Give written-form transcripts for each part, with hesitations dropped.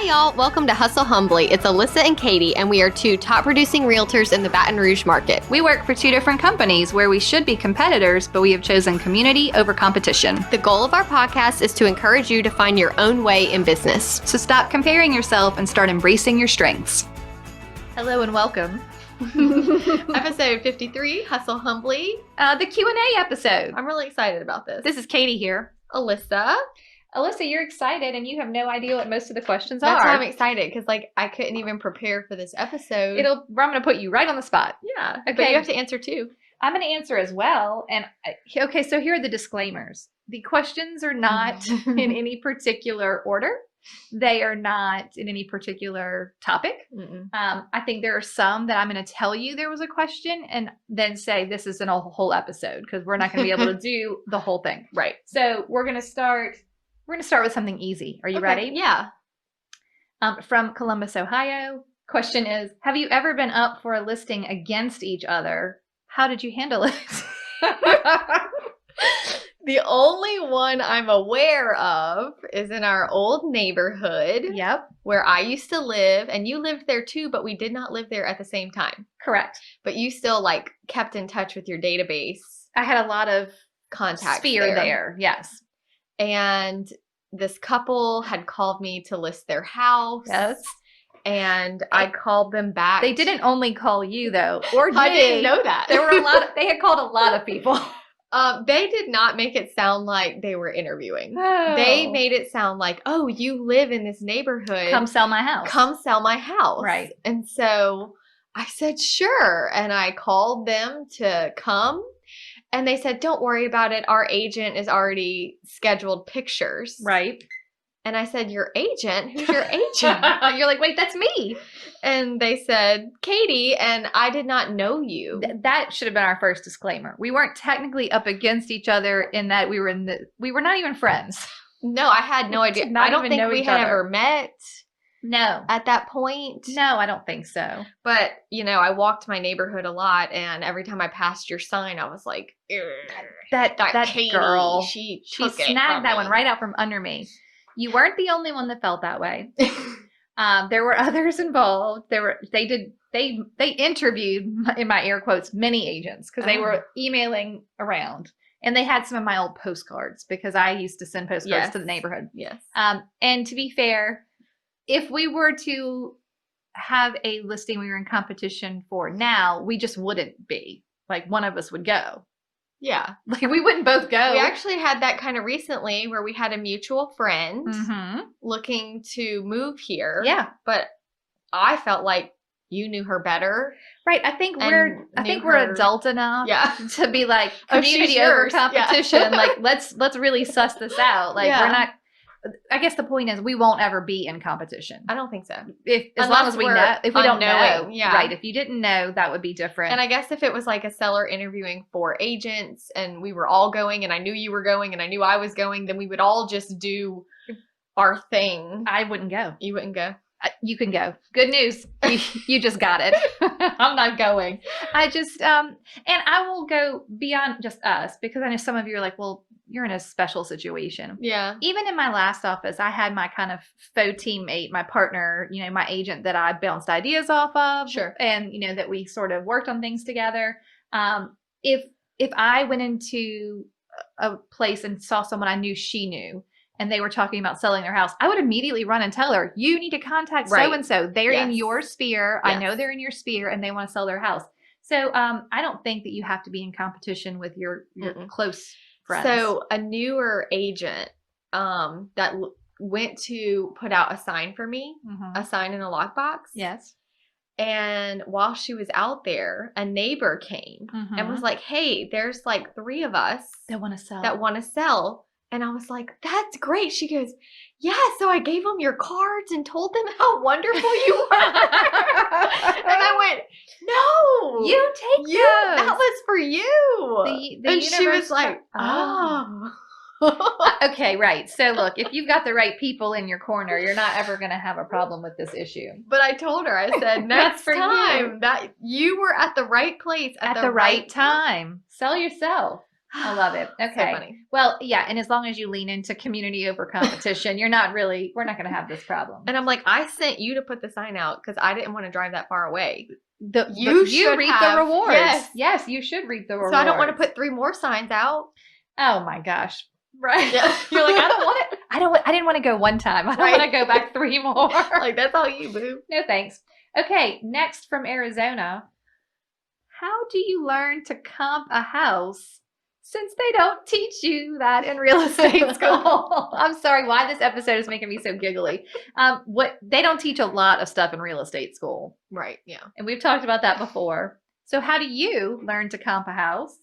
Hi, y'all. Welcome to Hustle Humbly. It's Alyssa and Katie, and we are two top producing realtors in the Baton Rouge market. We work for two different companies where we should be competitors, but we have chosen community over competition. The goal of our podcast is to encourage you to find your own way in business. So stop comparing yourself and start embracing your strengths. Hello and welcome. Episode 53, Hustle Humbly. The Q&A episode. I'm really excited about this. This is Katie here. Alyssa. Alyssa, you're excited and you have no idea what most of the questions That's are. why I'm excited because I couldn't even prepare for this episode. I'm going to put you right on the spot. Yeah. Okay. But you have to answer too. I'm going to answer as well. And okay, so here are the disclaimers. The questions are not in any particular order. They are not in any particular topic. I think there are some that I'm going to tell you there was a question and then say this is a whole episode because we're not going to be able to do the whole thing. Right. So we're going to start with something easy. Are you ready? Yeah. From Columbus, Ohio. Question is, have you ever been up for a listing against each other? How did you handle it? The only one I'm aware of is in our old neighborhood. Yep. Where I used to live, and you lived there too, but we did not live there at the same time. Correct. But you still kept in touch with your database. I had a lot of contacts there. Yes. And this couple had called me to list their house. Yes. And I called them back. They didn't only call you though, or I didn't know that. There were they had called a lot of people. They did not make it sound like they were interviewing. Oh. They made it sound like, oh, you live in this neighborhood. Come sell my house. Come sell my house. Right. And so I said, sure. And I called them to come. And they said, don't worry about it. Our agent is already scheduled pictures. Right. And I said, your agent? Who's your agent? You're like, wait, that's me. And they said, Katie, and I did not know you. That should have been our first disclaimer. We weren't technically up against each other in that we were not even friends. No, I had no idea. I don't think we had ever met. No. At that point? No, I don't think so. But, I walked my neighborhood a lot, and every time I passed your sign, I was like, that Katie, girl, she snagged that one right out from under me. You weren't the only one that felt that way. There were others involved. They interviewed, in my air quotes, many agents because they were emailing around. And they had some of my old postcards because I used to send postcards to the neighborhood. Yes. And to be fair, if we were to have a listing we were in competition for now, we just wouldn't be. One of us would go. Yeah. We wouldn't both go. We actually had that kind of recently where we had a mutual friend looking to move here. Yeah. But I felt like you knew her better. Right. I think we're adult enough to be like community over competition. Yeah. Let's really suss this out. We're not. I guess the point is we won't ever be in competition. I don't think so. As long as we know, if we don't know, yeah. Right. If you didn't know, that would be different. And I guess if it was like a seller interviewing for agents and we were all going and I knew you were going and I knew I was going, then we would all just do our thing. I wouldn't go. You wouldn't go? You can go. Good news. You just got it. I'm not going. I just, and I will go beyond just us because I know some of you are like, well, you're in a special situation. Yeah. Even in my last office, I had my kind of faux teammate, my partner, my agent that I bounced ideas off of. Sure. And, that we sort of worked on things together. If I went into a place and saw someone I knew she knew, and they were talking about selling their house, I would immediately run and tell her, you need to contact so-and-so. They're in your sphere. Yes. I know they're in your sphere and they want to sell their house. So I don't think that you have to be in competition with your close friends. So a newer agent that went to put out a sign for me, a sign in a lockbox. Yes. And while she was out there, a neighbor came and was like, hey, there's 3 of us that want to sell. And I was like, that's great. She goes, yeah. So I gave them your cards and told them how wonderful you were. And I went, no. You take those. That was for you. And she was like, oh. Okay, right. So look, if you've got the right people in your corner, you're not ever going to have a problem with this issue. But I told her, I said, next time that you were at the right place at the right time. Sell yourself. I love it. So Okay. funny. Well, yeah, and as long as you lean into community over competition, we're not going to have this problem. And I'm like, I sent you to put the sign out because I didn't want to drive that far away. You should reap have, the rewards. yes. Yes, you should reap the rewards. So I don't want to put 3 more signs out. Oh my gosh. Right. Yeah. You're like, I don't want it. I didn't want to go one time. I don't want to go back 3 more. Like, that's all you, boo. No thanks. Okay, next from Arizona. How do you learn to comp a house since they don't teach you that in real estate school? I'm sorry, why this episode is making me so giggly. They don't teach a lot of stuff in real estate school. Right, yeah. And we've talked about that before. So how do you learn to comp a house?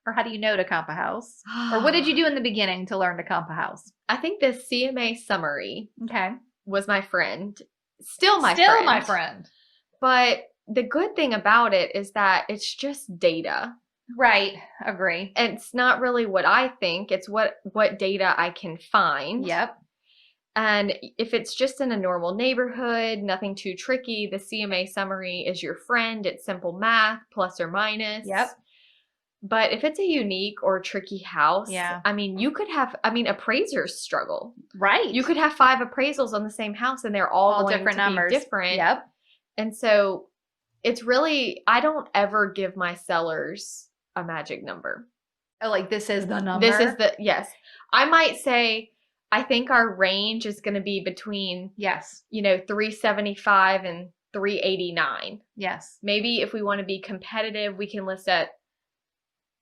Or how do you know to comp a house? Or what did you do in the beginning to learn to comp a house? I think the CMA summary Okay. was my friend. Still my friend. But the good thing about it is that it's just data. Right. Agree. And it's not really what I think. It's what data I can find. Yep. And if it's just in a normal neighborhood, nothing too tricky, the CMA summary is your friend. It's simple math, plus or minus. Yep. But if it's a unique or tricky house, yeah. I mean, appraisers struggle. Right. You could have 5 appraisals on the same house and they're all going different to numbers. be different. Yep. And so it's really, I don't ever give my sellers a magic number. Oh, like this is the number? Yes. I might say, I think our range is going to be between, yes, 375 and 389. Yes. Maybe if we want to be competitive, we can list at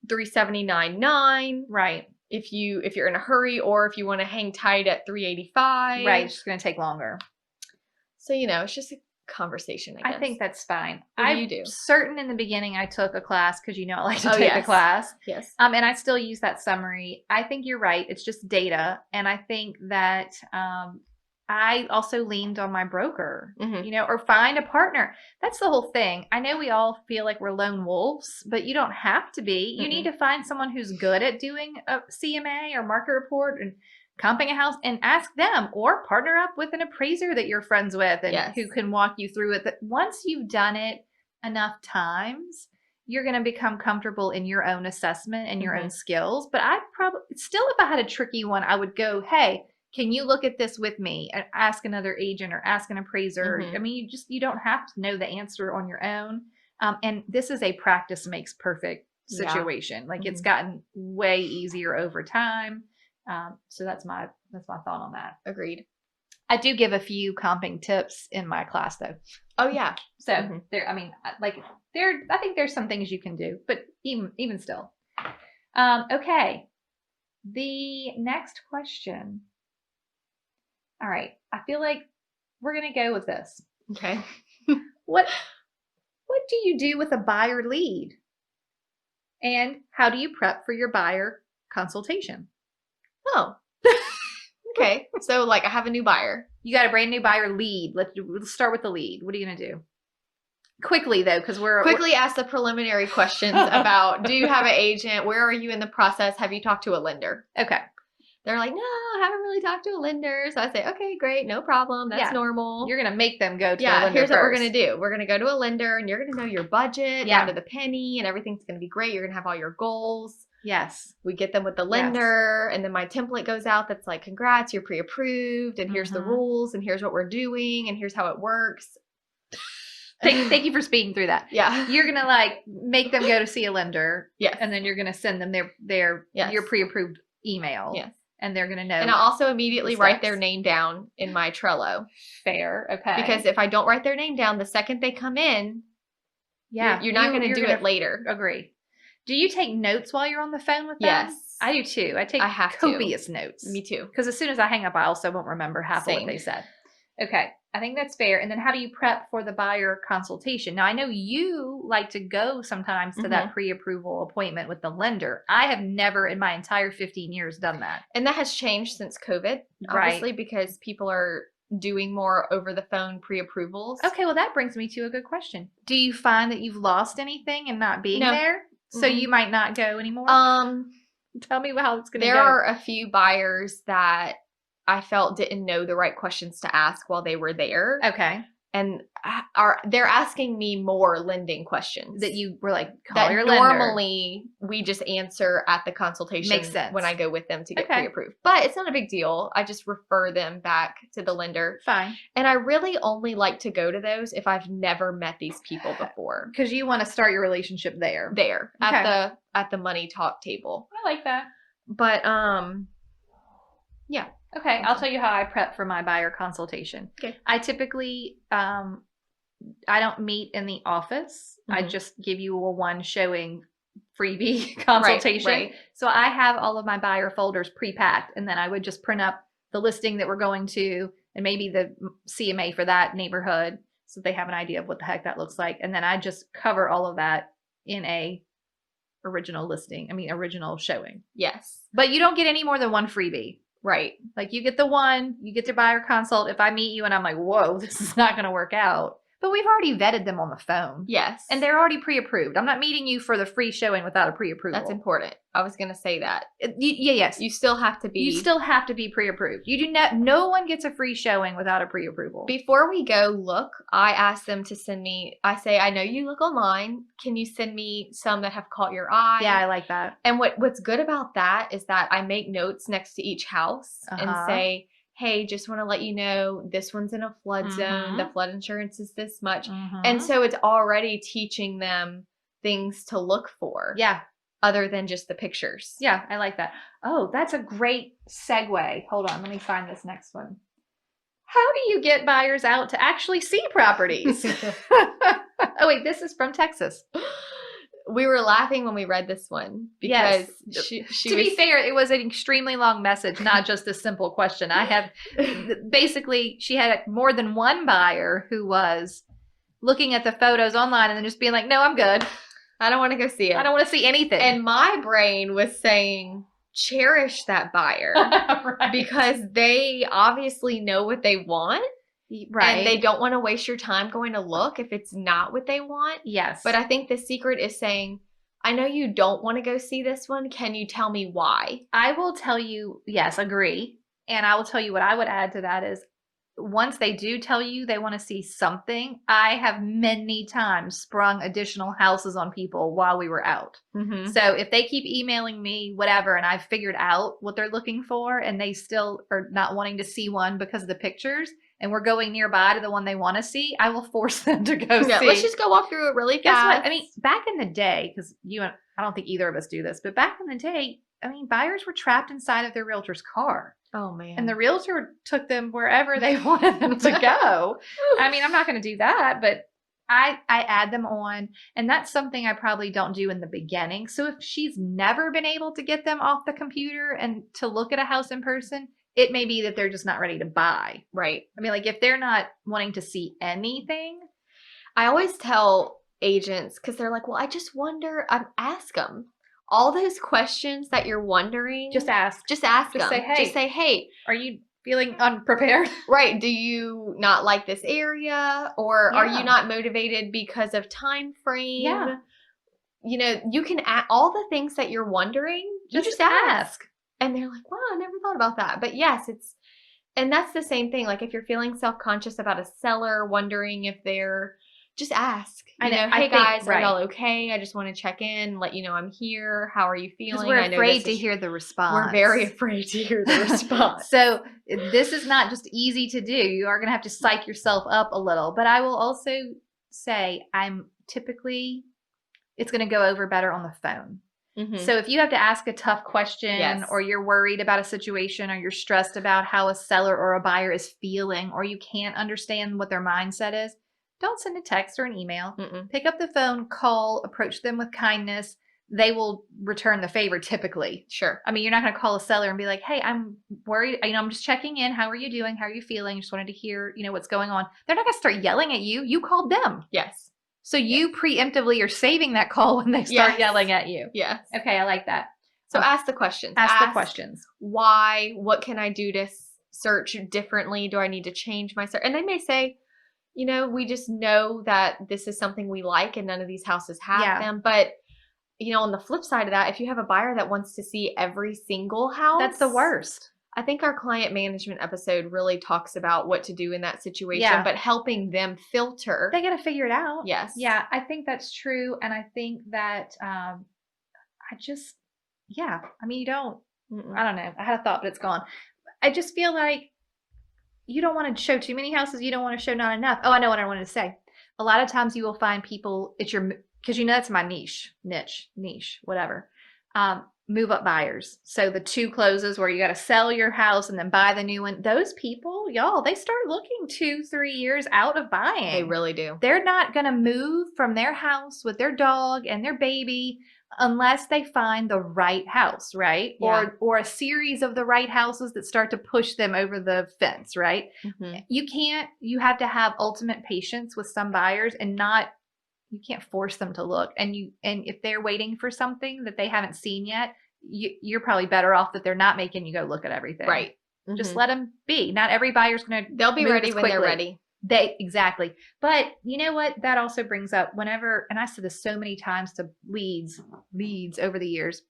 379.9. Right. If you're in a hurry, or if you want to hang tight at 385. Right. It's just going to take longer. So, it's just a conversation, I guess. I think that's fine. What do you do? Certain in the beginning I took a class because I like to take a class. Yes. And I still use that summary. I think you're right. It's just data. And I think that I also leaned on my broker, or find a partner. That's the whole thing. I know we all feel like we're lone wolves, but you don't have to be. You need to find someone who's good at doing a CMA or market report and comping a house, and ask them, or partner up with an appraiser that you're friends with and who can walk you through it. That once you've done it enough times, you're going to become comfortable in your own assessment and your own skills. But I probably still, if I had a tricky one, I would go, hey, can you look at this with me? And ask another agent or ask an appraiser. I mean, you don't have to know the answer on your own. And this is a practice makes perfect situation. Like it's gotten way easier over time. So that's my thought on that. Agreed. I do give a few comping tips in my class though. Oh yeah. So I think there's some things you can do, but even still. Okay. The next question. All right. I feel like we're going to go with this. Okay. What do you do with a buyer lead? And how do you prep for your buyer consultation? Oh, okay. So I have a new buyer. You got a brand new buyer lead. Let's start with the lead. What are you going to do? Quickly though, because we're ask the preliminary questions about, do you have an agent? Where are you in the process? Have you talked to a lender? Okay. They're like, no, I haven't really talked to a lender. So I say, okay, great. No problem. That's normal. You're going to make them go to a lender. Here's what we're going to do. We're going to go to a lender and you're going to know your budget down to the penny and everything's going to be great. You're going to have all your goals. Yes. We get them with the lender and then my template goes out that's like, congrats, you're pre-approved and here's the rules and here's what we're doing and here's how it works. Thank you for speaking through that. Yeah. You're going to make them go to see a lender. Yes. And then you're going to send them your pre-approved email. Yes. And they're going to know. And I also immediately write their name down in my Trello. Fair. Okay. Because if I don't write their name down, the second they come in, you're not going to do it later. Agree. Do you take notes while you're on the phone with them? Yes. I do too. I have copious notes. Me too. Because as soon as I hang up, I also won't remember half of what they said. Okay. I think that's fair. And then how do you prep for the buyer consultation? Now, I know you like to go sometimes to that pre-approval appointment with the lender. I have never in my entire 15 years done that. And that has changed since COVID, obviously, because people are doing more over the phone pre-approvals. Okay, well, that brings me to a good question. Do you find that you've lost anything in not being there? So you might not go anymore? Tell me how it's going to go. There are a few buyers that I felt didn't know the right questions to ask while they were there. Okay. and they're asking me more lending questions That you were like, call that your lender. normally we just answer at the consultation. Makes sense. When I go with them to get Okay. pre-approved. But it's not a big deal. I just refer them back to the lender. Fine. And I really only like to go to those if I've never met these people before. Because you want to start your relationship there. There Okay. at the money talk table. I like that. But yeah. Okay, I'll tell you how I prep for my buyer consultation. Okay. I typically I don't meet in the office. I just give you a one showing freebie consultation. Right. So I have all of my buyer folders pre-packed, and then I would just print up the listing that we're going to and maybe the CMA for that neighborhood so they have an idea of what the heck that looks like. And then I just cover all of that in a original showing. Yes. But you don't get any more than one freebie. Right. Like you get the one, you get their buyer consult. If I meet you and I'm like, whoa, this is not going to work out. But we've already vetted them on the phone. Yes. And they're already pre-approved. I'm not meeting you for the free showing without a pre-approval. That's important. I was going to say that. Yes. You still have to be. You still have to be pre-approved. You do not. No one gets a free showing without a pre-approval. Before we go look, I ask them to send me. I say, I know you look online. Can you send me some that have caught your eye? Yeah, I like that. And what's good about that is that I make notes next to each house and say, hey, just want to let you know this one's in a flood zone. The flood insurance is this much. And so it's already teaching them things to look for. Yeah. Other than just the pictures. Yeah, I like that. Oh, that's a great segue. Hold on, let me find this next one. How do you get buyers out to actually see properties? Oh, wait, this is from Texas. We were laughing when we read this one because she to be fair, it was an extremely long message, not just a simple question. I have basically, she had more than one buyer who was looking at the photos online and then just being like, no, I'm good. I don't want to go see it. I don't want to see anything. And my brain was saying, cherish that buyer. Right. Because they obviously know what they want. Right. And they don't want to waste your time going to look if it's not what they want. Yes. But I think the secret is saying, I know you don't want to go see this one. Can you tell me why? I will tell you, yes, agree. And I will tell you what I would add to that is once they do tell you they want to see something, I have many times sprung additional houses on people while we were out. So if they keep emailing me, whatever, and I've figured out what they're looking for and they still are not wanting to see one because of the pictures, and we're going nearby to the one they want to see, I will force them to go see. Let's just go walk through it really fast. Guess what? I mean, back in the day, because I don't think either of us do this, but back in the day, I mean, buyers were trapped inside of their realtor's car. Oh, man. And the realtor took them wherever they wanted them to go. I mean, I'm not going to do that, but I add them on. And that's something I probably don't do in the beginning. So if she's never been able to get them off the computer and to look at a house in person, it may be that they're just not ready to buy. Right. I mean, like if they're not wanting to see anything. I always tell agents, because they're like, well, I just wonder, ask them. All those questions that you're wondering. Just ask. Just ask them. Say, hey. Just say, hey. Are you feeling unprepared? Right. Do you not like this area? Or are you not motivated because of time frame? Yeah. You know, you can add all the things that you're wondering. You just ask. And they're like, wow, I never thought about that. But yes, and that's the same thing. Like if you're feeling self-conscious about a seller, wondering if they're, just ask. You know, hey guys, are y'all okay? I just want to check in, let you know I'm here. How are you feeling? Because we're afraid to hear the response. We're very afraid to hear the response. So this is not just easy to do. You are going to have to psych yourself up a little. But I will also say it's going to go over better on the phone. So if you have to ask a tough question or you're worried about a situation or you're stressed about how a seller or a buyer is feeling or you can't understand what their mindset is, don't send a text or an email. Pick up the phone, call, approach them with kindness. They will return the favor typically. Sure. I mean, you're not going to call a seller and be like, hey, I'm worried. I'm just checking in. How are you doing? How are you feeling? Just wanted to hear, what's going on. They're not going to start yelling at you. You called them. Yes. So you preemptively are saving that call when they start yelling at you. Yes. Okay, I like that. So ask the questions. Ask the questions. Why? What can I do to search differently? Do I need to change my search? And they may say, we just know that this is something we like and none of these houses have them. But, on the flip side of that, if you have a buyer that wants to see every single house. That's the worst. I think our client management episode really talks about what to do in that situation, Yeah. but helping them filter. They got to figure it out. Yes. Yeah, I think that's true. And I think that I mean, you don't, I don't know. I had a thought, but it's gone. I just feel like you don't want to show too many houses. You don't want to show not enough. Oh, I know what I wanted to say. A lot of times you will find people, because that's my niche, whatever. Move up buyers. So the 2 closes where you got to sell your house and then buy the new one. Those people, y'all, they start looking 2-3 years out of buying. They really do. They're not going to move from their house with their dog and their baby unless they find the right house, right? Yeah. Or a series of the right houses that start to push them over the fence, right? Mm-hmm. You have to have ultimate patience with some buyers and you can't force them to look. And if they're waiting for something that they haven't seen yet, you're probably better off that they're not making you go look at everything. Right. Mm-hmm. Just let them be. Not every buyer's going to They'll be ready when they're ready. Exactly. But you know what? That also brings up whenever, and I said this so many times to leads over the years,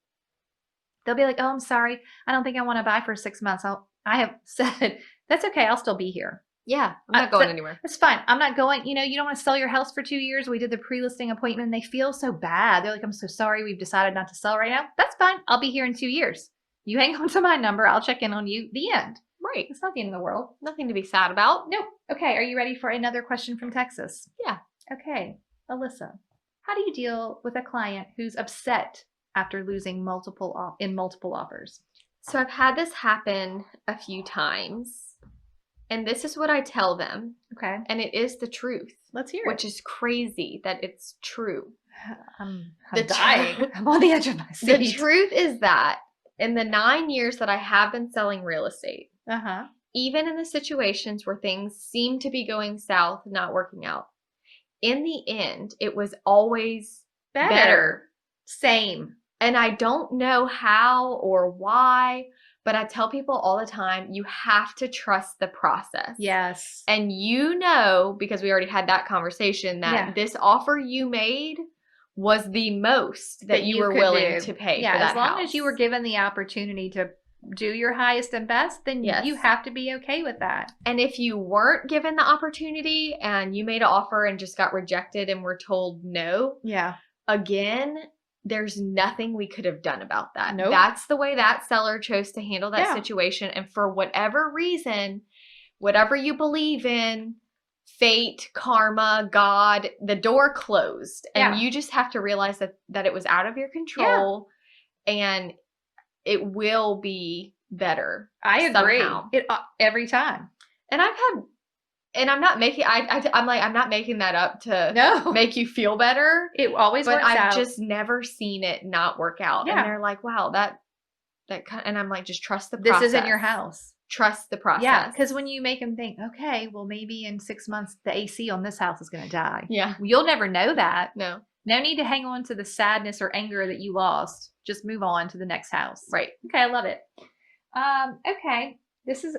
they'll be like, oh, I'm sorry. I don't think I want to buy for 6 months. I have said, that's okay. I'll still be here. Yeah. I'm not going anywhere. That's fine. I'm not going, you don't want to sell your house for 2 years. We did the pre-listing appointment and they feel so bad. They're like, I'm so sorry. We've decided not to sell right now. That's fine. I'll be here in 2 years. You hang on to my number. I'll check in on you. The end. Right. It's not the end of the world. Nothing to be sad about. Nope. Okay. Are you ready for another question from Texas? Yeah. Okay. Alyssa, how do you deal with a client who's upset after losing multiple offers? So I've had this happen a few times. And this is what I tell them. Okay. And it is the truth. Let's hear it. Which is crazy that it's true. I'm dying. I'm on the edge of my seat. The truth is that in the 9 years that I have been selling real estate, even in the situations where things seem to be going south, not working out, in the end, it was always better. Same. And I don't know how or why, but I tell people all the time, you have to trust the process. Yes. And because we already had that conversation, that this offer you made was the most that you were willing to pay for that house. As long as you were given the opportunity to do your highest and best, then you have to be okay with that. And if you weren't given the opportunity and you made an offer and just got rejected and were told no, again, there's nothing we could have done about that. Nope. That's the way that seller chose to handle that situation. And for whatever reason, whatever you believe in, fate, karma, God, the door closed. And you just have to realize that it was out of your control and it will be better. I agree. Somehow. Every time. And I'm not making I'm not making that up to make you feel better. It always works out. But I've just never seen it not work out. Yeah. And they're like, wow, that kind of, and I'm like, just trust the process. This isn't your house. Trust the process. Yeah, because when you make them think, okay, well, maybe in 6 months the AC on this house is going to die. Yeah. You'll never know that. No need to hang on to the sadness or anger that you lost. Just move on to the next house. Right. Okay, I love it. Okay, this is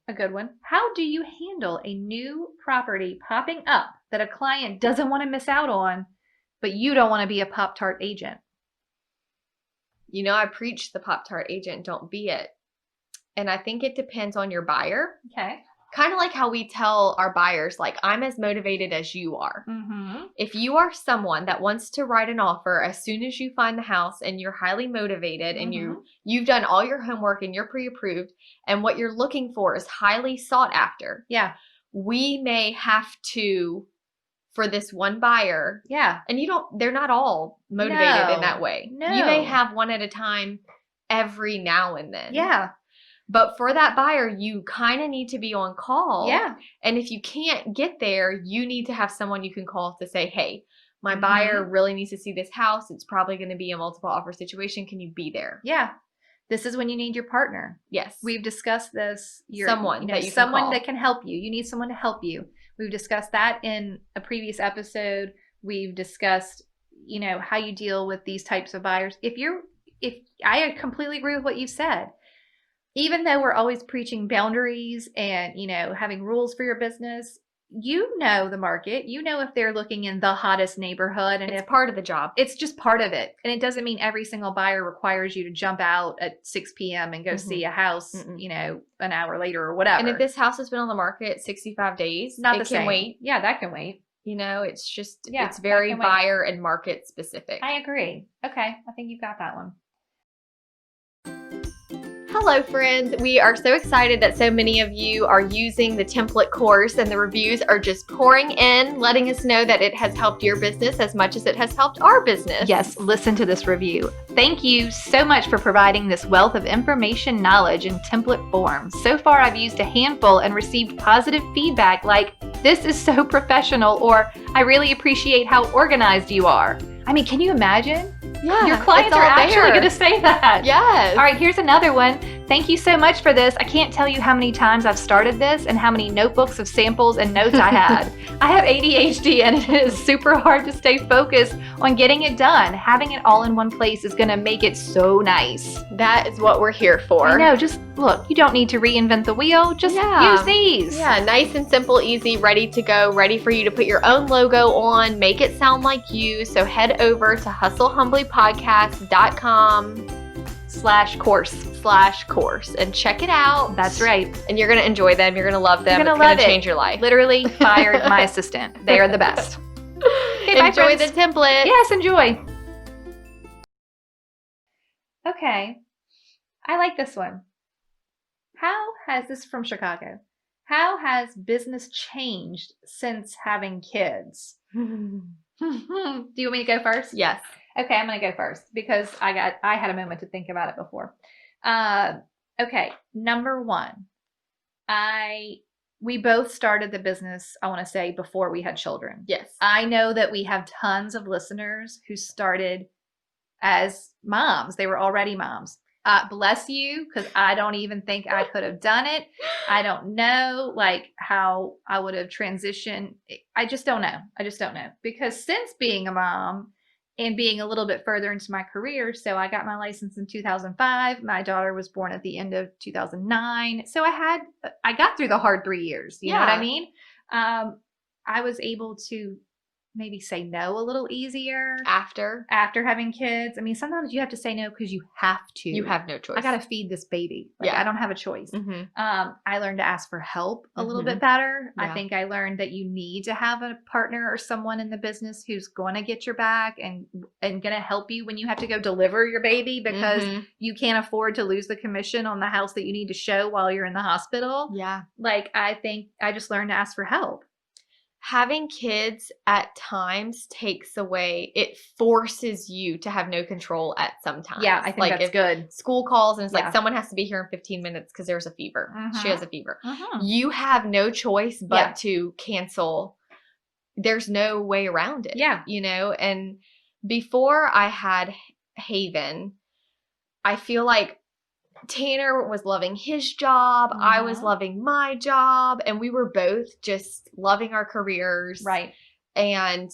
a good one. How do you handle a new property popping up that a client doesn't want to miss out on, but you don't want to be a Pop-Tart agent? I preach the Pop-Tart agent, don't be it. And I think it depends on your buyer. Okay. Kind of like how we tell our buyers, like, I'm as motivated as you are. Mm-hmm. If you are someone that wants to write an offer as soon as you find the house and you're highly motivated and you've done all your homework and you're pre-approved and what you're looking for is highly sought after. Yeah. We may have to, for this one buyer. Yeah. And they're not all motivated in that way. No. You may have one at a time every now and then. Yeah. But for that buyer, you kind of need to be on call. Yeah. And if you can't get there, you need to have someone you can call to say, hey, my buyer really needs to see this house. It's probably going to be a multiple offer situation. Can you be there? Yeah. This is when you need your partner. Yes. We've discussed this. Someone that can help you. You need someone to help you. We've discussed that in a previous episode. We've discussed, how you deal with these types of buyers. If I completely agree with what you've said. Even though we're always preaching boundaries and, having rules for your business, you know the market. You know if they're looking in the hottest neighborhood, and It's if part of the job. it's just part of it. And it doesn't mean every single buyer requires you to jump out at 6 p.m. and go see a house, an hour later or whatever. And if this house has been on the market 65 days, Not it the can same. wait. Yeah, that can wait. It's just, Yeah, it's very that can wait. buyer and market specific. I agree. Okay, I think you've got that one. Hello, friends. We are so excited that so many of you are using the template course, and the reviews are just pouring in, letting us know that it has helped your business as much as it has helped our business. Yes, listen to this review. Thank you so much for providing this wealth of information, knowledge, in template form. So far, I've used a handful and received positive feedback like, "This is so professional," or "I really appreciate how organized you are." I mean, can you imagine? Yeah, your clients are actually going to say that. Yes. All right, here's another one. Thank you so much for this. I can't tell you how many times I've started this and how many notebooks of samples and notes I had. I have ADHD and it is super hard to stay focused on getting it done. Having it all in one place is going to make it so nice. That is what we're here for. I know. Just look, you don't need to reinvent the wheel. Just use these. Yeah, nice and simple, easy, ready to go, ready for you to put your own logo on, make it sound like you. So head over to hustlehumblypodcast.com/course and check it out. That's right. And you're going to enjoy them. You're going to love them. You're going to change your life. Literally fired my assistant. They are the best. Okay, enjoy the template. Yes, enjoy. Okay. I like this one. This is from Chicago. How has business changed since having kids? Do you want me to go first? Yes. Okay, I'm going to go first because I had a moment to think about it before. Okay, number one, we both started the business, I want to say, before we had children. Yes. I know that we have tons of listeners who started as moms. They were already moms. Bless you, because I don't even think I could have done it. I don't know how I would have transitioned. I just don't know. Because since being a mom and being a little bit further into my career, so I got my license in 2005. My daughter was born at the end of 2009. So I got through the hard 3 years. You know what I mean? I was able to maybe say no a little easier after having kids. I mean, sometimes you have to say no because you have to. You have no choice. I got to feed this baby. I don't have a choice. Mm-hmm. I learned to ask for help a little bit better. Yeah. I think I learned that you need to have a partner or someone in the business who's going to get your back and going to help you when you have to go deliver your baby, because you can't afford to lose the commission on the house that you need to show while you're in the hospital. Yeah. I think I just learned to ask for help. Having kids at times it forces you to have no control at some times. Yeah, I think that's good. School calls and it's someone has to be here in 15 minutes because there's a fever. She has a fever. You have no choice but to cancel. There's no way around it. Yeah. And before I had Haven, I feel like Tanner was loving his job. I was loving my job, and we were both just loving our careers. Right. And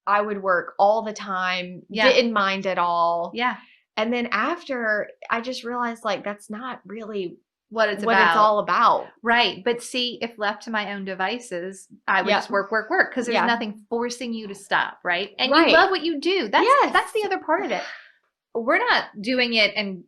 I would work all the time, didn't mind at all. Yeah. And then after, I just realized that's not really what it's all about. Right. But see, if left to my own devices, I would just work because there's nothing forcing you to stop. Right. And you love what you do. That's the other part of it. We're not doing it and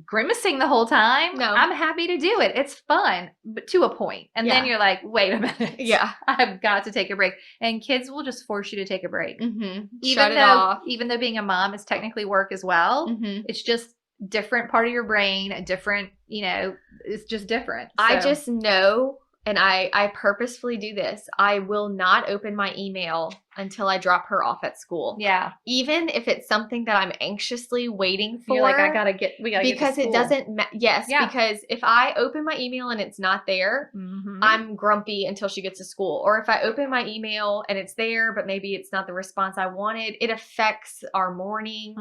grimacing the whole time. No. I'm happy to do it. It's fun, but to a point. And then you're like, wait a minute. Yeah. I've got to take a break. And kids will just force you to take a break. Mm-hmm. Shut it off. Even though being a mom is technically work as well, it's just different part of your brain, a different, it's just different. So. I just know, and I purposefully do this, I will not open my email until I drop her off at school. Yeah. Even if it's something that I'm anxiously waiting for. You're like, we gotta get because to it doesn't, because if I open my email and it's not there, I'm grumpy until she gets to school. Or if I open my email and it's there, but maybe it's not the response I wanted, it affects our morning.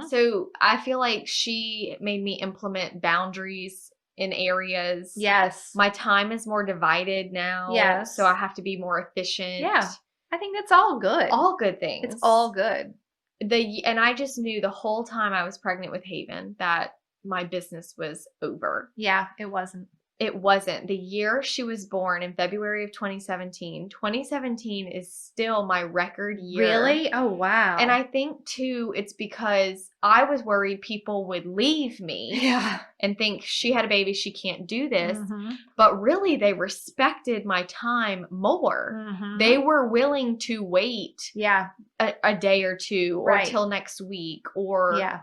So I feel like she made me implement boundaries in areas. Yes. My time is more divided now. Yes. So I have to be more efficient. Yeah. I think that's all good. All good things. It's all good. And I just knew the whole time I was pregnant with Haven that my business was over. Yeah, it wasn't. It wasn't. The year she was born in February of 2017. 2017 is still my record year. Really? Oh, wow. And I think too, it's because I was worried people would leave me and think she had a baby, she can't do this. But really, they respected my time more. They were willing to wait a day or two or till next week or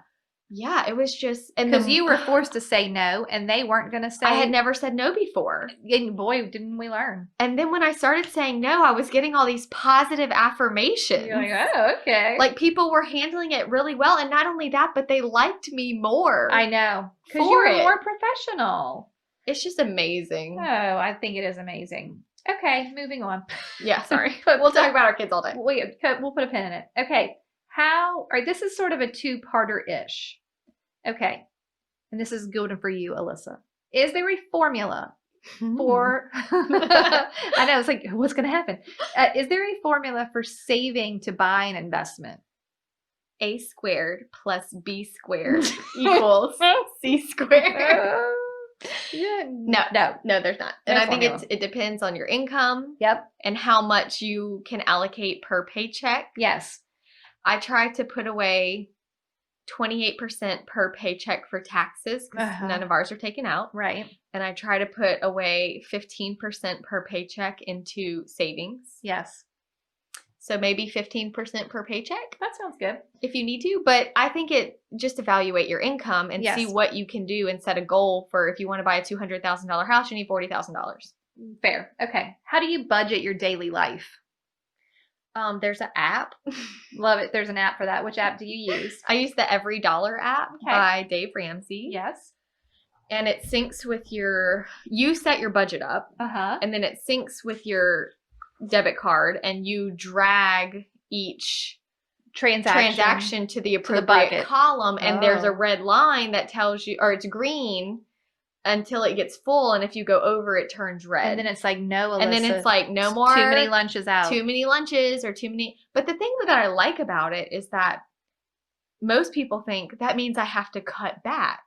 yeah, it was just, and because you were forced to say no, and they weren't going to say. I had never said no before. And boy, didn't we learn. And then when I started saying no, I was getting all these positive affirmations. You're like, oh, okay. Like people were handling it really well. And not only that, but they liked me more. I know. Because you were more professional. It's just amazing. Oh, I think it is amazing. Okay, moving on. Yeah, sorry. We'll talk about our kids all day. We'll put a pin in it. Okay. All right, this is sort of a two-parter-ish. Okay. And this is good for you, Alyssa. Is there a formula for, I know, it's like, what's going to happen? Is there a formula for saving to buy an investment? A squared plus B squared equals C squared. No, there's not. And I think it depends on your income. Yep. And how much you can allocate per paycheck. Yes. I try to put away 28% per paycheck for taxes because none of ours are taken out. Right. And I try to put away 15% per paycheck into savings. Yes. So maybe 15% per paycheck. That sounds good. If you need to. But I think just evaluate your income and see what you can do and set a goal for if you want to buy a $200,000 house, you need $40,000. Fair. Okay. How do you budget your daily life? There's an app. Love it. There's an app for that. Which app do you use? I use the Every Dollar app by Dave Ramsey. Yes. And it syncs with you set your budget up. And then it syncs with your debit card and you drag each transaction to the appropriate column. And there's a red line that tells you, or it's green until it gets full, and if you go over, it turns red. And then it's like, no, Alyssa. And then it's like, no more. Too many lunches out. Too many lunches or too many. But the thing that I like about it is that most people think that means I have to cut back.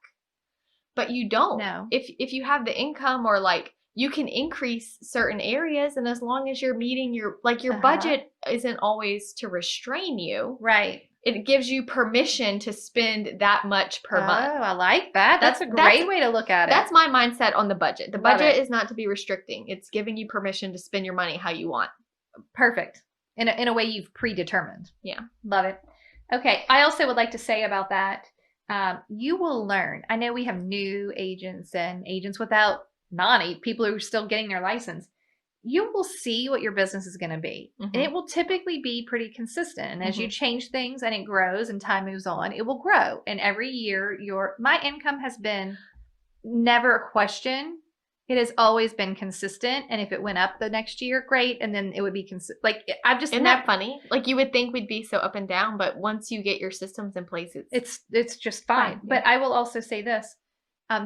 But you don't. No. If you have the income or like, you can increase certain areas, and as long as you're meeting your budget isn't always to restrain you. Right. It gives you permission to spend that much per month. Oh, I like that. That's a great way to look at it. That's my mindset on the budget. The budget is not to be restricting. It's giving you permission to spend your money how you want. Perfect. In a way you've predetermined. Yeah. Love it. Okay. I also would like to say about that, you will learn. I know we have new agents and agents without people who are still getting their license. You will see what your business is going to be. And it will typically be pretty consistent. And as you change things and it grows and time moves on, it will grow. And every year, my income has been never a question. It has always been consistent. And if it went up the next year, great. And then it would be consistent. Like, I've just Isn't that funny? Like, you would think we'd be so up and down, but once you get your systems in place, it's just fine. But I will also say this.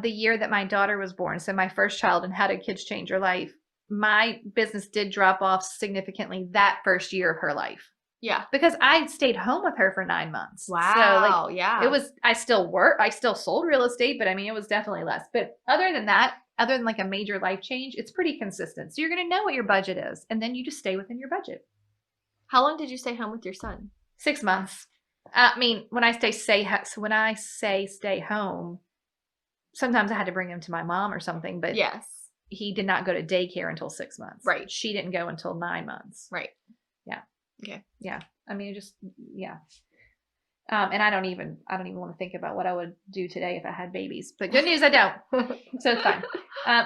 The year that my daughter was born, so my first child, and how did kids change your life? My business did drop off significantly that first year of her life. Yeah. Because I stayed home with her for 9 months. Wow. So I still sold real estate, but I mean, it was definitely less. But other than like a major life change, it's pretty consistent. So you're going to know what your budget is, and then you just stay within your budget. How long did you stay home with your son? 6 months. I mean, when I say stay home, sometimes I had to bring him to my mom or something, but yes. He did not go to daycare until 6 months. Right. She didn't go until 9 months. Right. Yeah. Okay. Yeah. I mean, and I don't even want to think about what I would do today if I had babies, but good news, I don't. So it's fine.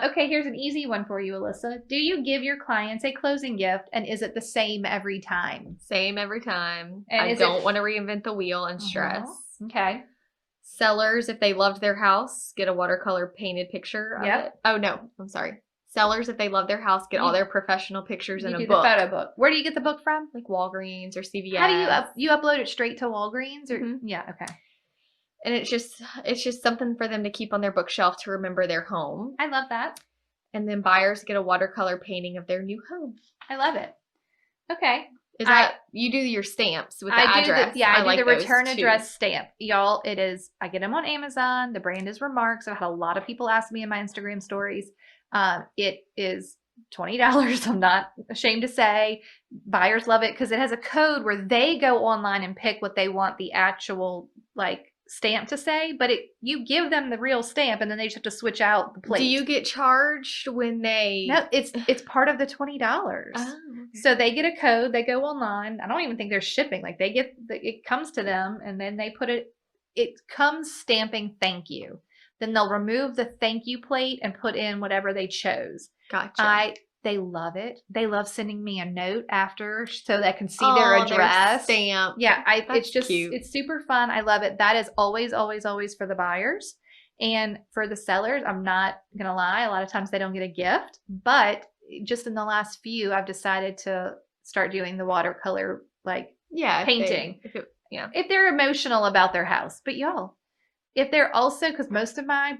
Okay. Here's an easy one for you, Alyssa. Do you give your clients a closing gift, and is it the same every time? Same every time. And I don't want to reinvent the wheel and stress. Okay. Sellers, if they loved their house, get a watercolor painted picture of it. Oh, no. I'm sorry. Sellers, if they love their house, get all their professional pictures in a book. The photo book. Where do you get the book from? Like Walgreens or CVS. How do you upload it straight to Walgreens? Or Yeah, okay. And it's just something for them to keep on their bookshelf to remember their home. I love that. And then buyers get a watercolor painting of their new home. I love it. Okay. Is that you do your stamps with the address? I do the return address stamp. Y'all, I get them on Amazon. The brand is Remarks. I've had a lot of people ask me in my Instagram stories. It is $20. I'm not ashamed to say. Buyers love it because it has a code where they go online and pick what they want the actual like stamp to say, but you give them the real stamp and then they just have to switch out the plate. Do you get charged when they? No, it's part of the $20. Oh, okay. So they get a code, they go online. I don't even think they're shipping. Like it comes to them and then they put it comes stamping thank you. Then they'll remove the thank you plate and put in whatever they chose. Gotcha. They love it. They love sending me a note after so they can see their address. Their stamp. Yeah, it's just cute. It's super fun. I love it. That is always, always, always for the buyers. And for the sellers, I'm not gonna lie, a lot of times they don't get a gift. But just in the last few, I've decided to start doing the watercolor painting. If they're emotional about their house. But y'all, if they're also, because most of my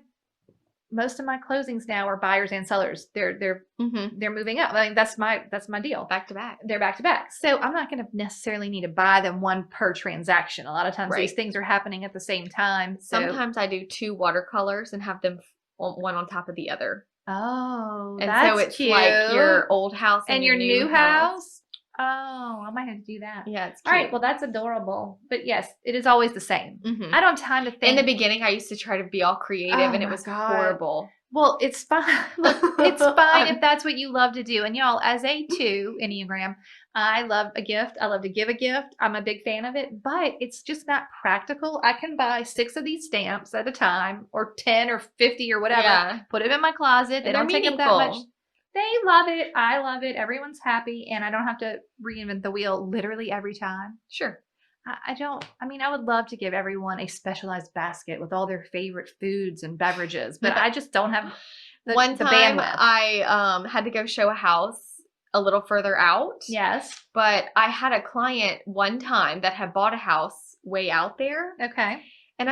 closings now are buyers and sellers. They're moving up. I mean, that's my deal. Back to back. They're back to back. So I'm not going to necessarily need to buy them one per transaction. A lot of times these things are happening at the same time. So. Sometimes I do 2 watercolors and have them one on top of the other. Oh, and that's so it's cute. Like your old house and your new house. Oh, I might have to do that. Yeah, it's cute. All right, well, that's adorable. But yes, it is always the same. I don't have time to think. In the beginning, I used to try to be all creative, and it was horrible. Well, it's fine. Look, it's fine if that's what you love to do. And y'all, as a 2 Enneagram, I love a gift. I love to give a gift. I'm a big fan of it, but it's just not practical. I can buy 6 of these stamps at a time, or 10 or 50 or whatever. Yeah. Put them in my closet. They don't take up that much. They love it. I love it. Everyone's happy, and I don't have to reinvent the wheel literally every time. Sure. I would love to give everyone a specialized basket with all their favorite foods and beverages, but I just don't have the bandwidth. I had to go show a house a little further out. Yes. But I had a client one time that had bought a house way out there. Okay. And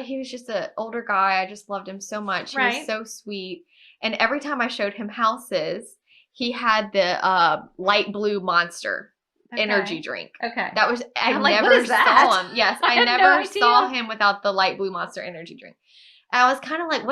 he was just an older guy. I just loved him so much. He was so sweet. And every time I showed him houses, he had the light blue Monster energy drink. Okay. That was, I never saw him. Yes, I never saw him without the light blue Monster energy drink. And I was kind of like,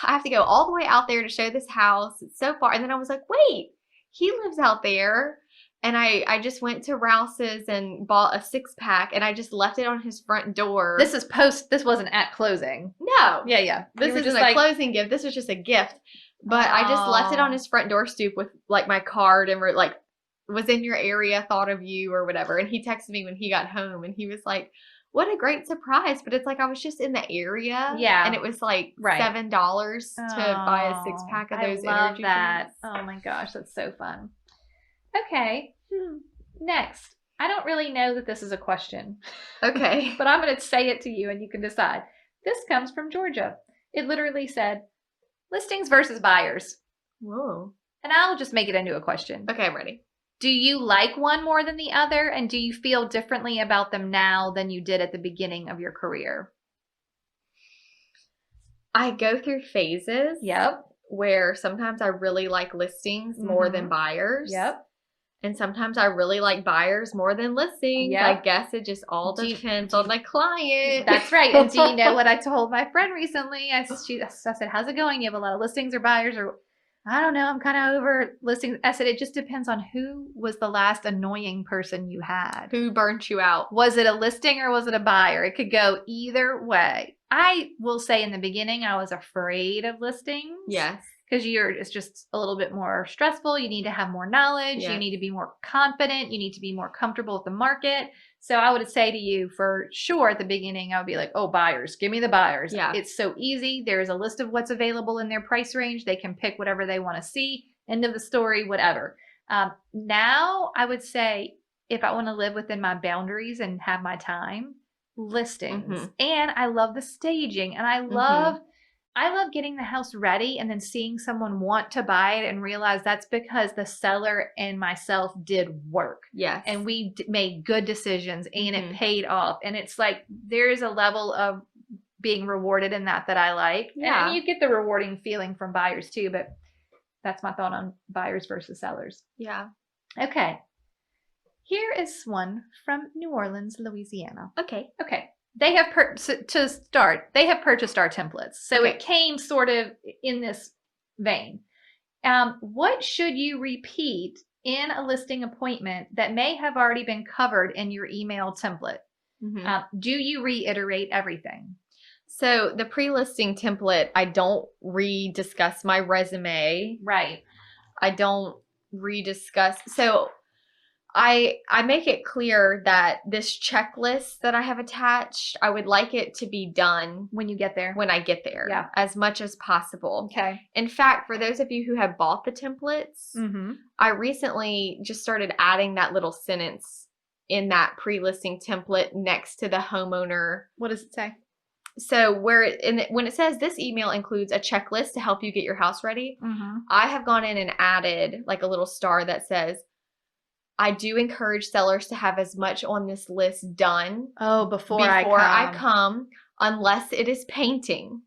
I have to go all the way out there to show this house. It's so far. And then I was like, wait, he lives out there. And I just went to Rouse's and bought a 6-pack, and I just left it on his front door. This wasn't at closing. No. Yeah. This isn't a closing gift. This was just a gift. But I just left it on his front door stoop with like my card and was in your area, thought of you or whatever. And he texted me when he got home, and he was like, what a great surprise. But it's like I was just in the area. Yeah. And it was like $7 to buy a 6-pack of those energy drinks. Oh my gosh, that's so fun. Okay. Next. I don't really know that this is a question. Okay. But I'm going to say it to you and you can decide. This comes from Georgia. It literally said, listings versus buyers. Whoa. And I'll just make it into a question. Okay, I'm ready. Do you like one more than the other? And do you feel differently about them now than you did at the beginning of your career? I go through phases. Yep. Where sometimes I really like listings more than buyers. Yep. And sometimes I really like buyers more than listings. Yep. I guess it just all depends on the client. That's right. And do you know what I told my friend recently? I said, how's it going? You have a lot of listings or buyers? Or I don't know. I'm kind of over listings. I said, it just depends on who was the last annoying person you had. Who burnt you out? Was it a listing or was it a buyer? It could go either way. I will say in the beginning, I was afraid of listings. Yes. Because it's just a little bit more stressful. You need to have more knowledge. Yes. You need to be more confident. You need to be more comfortable with the market. So I would say to you, for sure, at the beginning, I would be like, oh, buyers, give me the buyers. Yeah. It's so easy. There's a list of what's available in their price range. They can pick whatever they want to see. End of the story, whatever. Now I would say if I want to live within my boundaries and have my time, listings. And I love the staging. And I love getting the house ready and then seeing someone want to buy it and realize that's because the seller and myself did work. Yes. And we made good decisions and it paid off. And it's like there's a level of being rewarded in that I like. Yeah. And you get the rewarding feeling from buyers too, but that's my thought on buyers versus sellers. Yeah. Okay. Here is one from New Orleans, Louisiana. Okay. They have they have purchased our templates. So it came sort of in this vein. What should you repeat in a listing appointment that may have already been covered in your email template? Do you reiterate everything? So the pre-listing template, I don't rediscuss my resume. Right. I don't rediscuss. So I make it clear that this checklist that I have attached, I would like it to be done when you get there. When I get there, yeah, as much as possible. Okay. In fact, for those of you who have bought the templates, I recently just started adding that little sentence in that pre-listing template next to the homeowner. What does it say? So when it says this email includes a checklist to help you get your house ready, I have gone in and added like a little star that says, I do encourage sellers to have as much on this list done before I come, unless it is painting.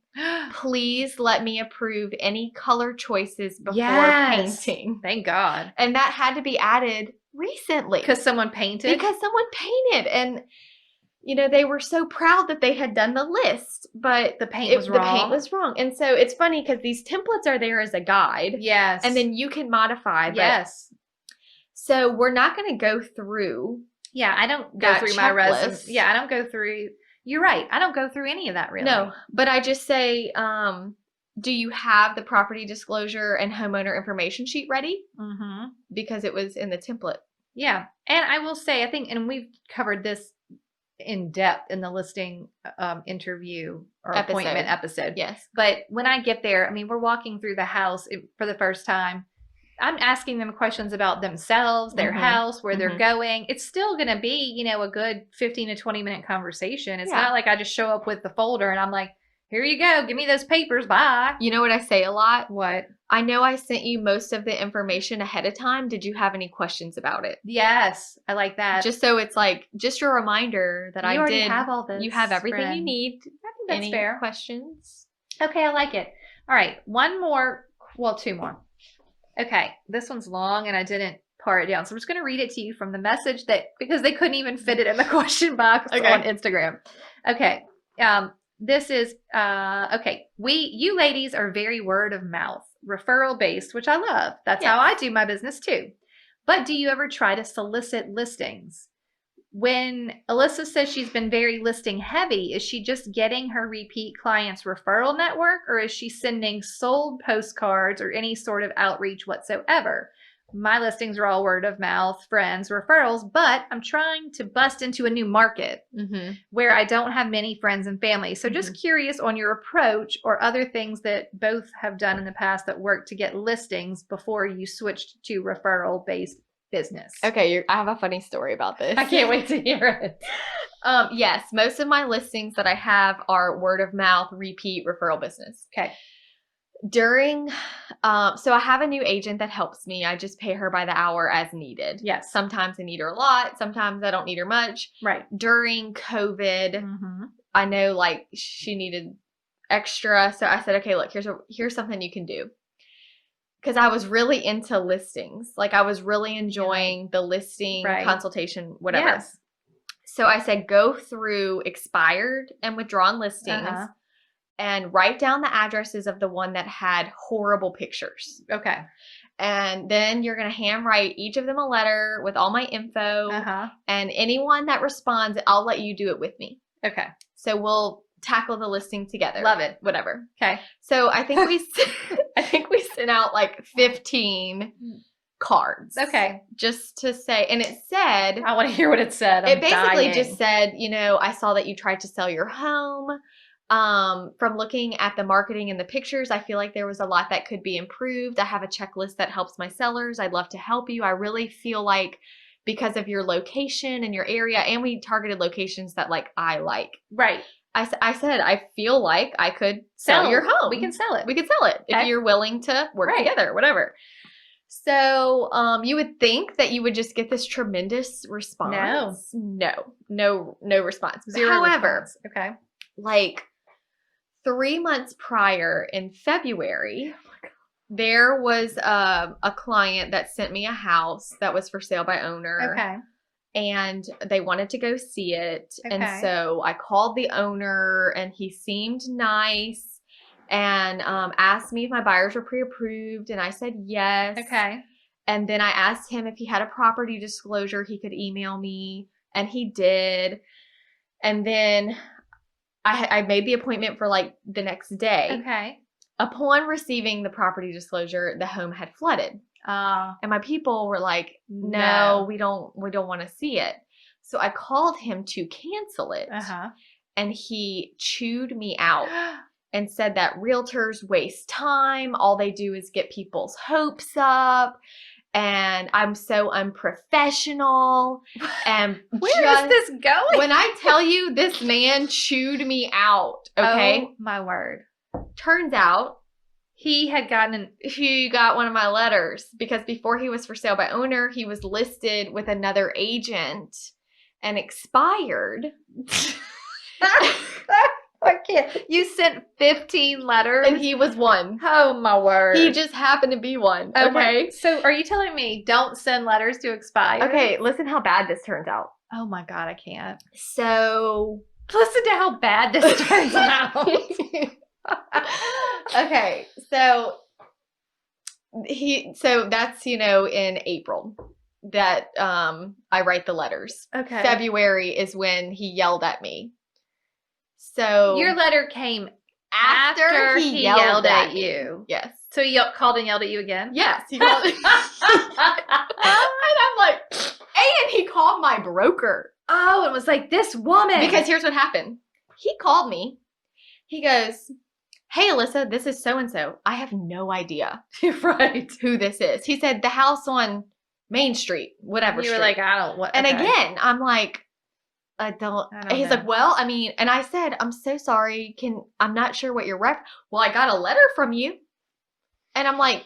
Please let me approve any color choices before painting. Thank God. And that had to be added recently. Because someone painted? Because someone painted. And, they were so proud that they had done the list, but the paint was wrong. The paint was wrong. And so it's funny because these templates are there as a guide. Yes. And then you can modify. Yes. So we're not going to go through. Yeah, I don't go through my resume. Yeah, I don't go through. You're right. I don't go through any of that really. No, but I just say, do you have the property disclosure and homeowner information sheet ready? Because it was in the template. Yeah. And I will say, I think, and we've covered this in depth in the listing interview or appointment episode. Yes. But when I get there, we're walking through the house for the first time. I'm asking them questions about themselves, their house, where they're going. It's still going to be, a good 15 to 20 minute conversation. It's not like I just show up with the folder and I'm like, here you go. Give me those papers. Bye. You know what I say a lot? What? I know I sent you most of the information ahead of time. Did you have any questions about it? Yes. I like that. Just so it's like, just a reminder that you already have all this. You have everything you need. I think that's fair. Any questions? Okay. I like it. All right. One more. Well, two more. Okay, this one's long and I didn't par it down. So I'm just going to read it to you from the message because they couldn't even fit it in the question box on Instagram. Okay. This is, okay. You ladies are very word of mouth, referral based, which I love. That's how I do my business too. But do you ever try to solicit listings? When Alyssa says she's been very listing heavy, is she just getting her repeat clients referral network, or is she sending sold postcards or any sort of outreach whatsoever? My listings are all word of mouth, friends, referrals, but I'm trying to bust into a new market where I don't have many friends and family. So just curious on your approach or other things that both have done in the past that worked to get listings before you switched to referral-based business. Okay, I have a funny story about this. I can't wait to hear it. Yes, most of my listings that I have are word of mouth, repeat, referral business. Okay. During, so I have a new agent that helps me. I just pay her by the hour as needed. Yes. Sometimes I need her a lot. Sometimes I don't need her much. Right. During COVID, I know like she needed extra. So I said, okay, look, here's something you can do. Because I was really into listings. Like I was really enjoying the listing, consultation, whatever. Yes. So I said, go through expired and withdrawn listings and write down the addresses of the one that had horrible pictures. Okay. And then you're going to handwrite each of them a letter with all my info. And anyone that responds, I'll let you do it with me. Okay. So we'll tackle the listing together. Love it. Whatever. Okay. So I think we sent out like 15 cards. Okay. Just to say, and it said, I want to hear what it said. It basically just said, I saw that you tried to sell your home. From looking at the marketing and the pictures, I feel like there was a lot that could be improved. I have a checklist that helps my sellers. I'd love to help you. I really feel like because of your location and your area, and we targeted locations that like I like. Right. I said, I feel like I could sell your home. We can sell it. We could sell it if you're willing to work together, whatever. So you would think that you would just get this tremendous response. No response. However, response. Okay. Like 3 months prior in February, there was a client that sent me a house that was for sale by owner. Okay. And they wanted to go see it. Okay. And so I called the owner and he seemed nice. and asked me if my buyers were pre-approved, and I said yes. Okay. And then I asked him if he had a property disclosure he could email me, and he did. And then I made the appointment for like the next day. Okay. Upon receiving the property disclosure, the home had flooded. And my people were like, no, we don't want to see it. So I called him to cancel it. And he chewed me out and said that realtors waste time. All they do is get people's hopes up. And I'm so unprofessional. And where is this going? When I tell you this man chewed me out, okay? Oh, my word. Turns out he got one of my letters, because before he was for sale by owner, he was listed with another agent and expired. I can't. You sent 15 letters? And he was one. Oh, my word. He just happened to be one. Okay. So are you telling me don't send letters to expire? Okay, listen how bad this turns out. Oh, my God, I can't. So listen to how bad this turns out. Okay, so that's, in April that I write the letters. Okay. February is when he yelled at me. So your letter came after he yelled at you. Yes. So he called and yelled at you again? Yes, he called. And I'm like, and he called my broker. Oh, it was like, this woman. Because here's what happened. He called me. He goes, hey, Alyssa, this is so-and-so. I have no idea who this is. He said, the house on Main Street, whatever You were street. like, I don't, what? And okay. again, I'm like, I don't he's know. like, well, I mean, and I said, I'm so sorry. I'm not sure what you're well, I got a letter from you. And I'm like,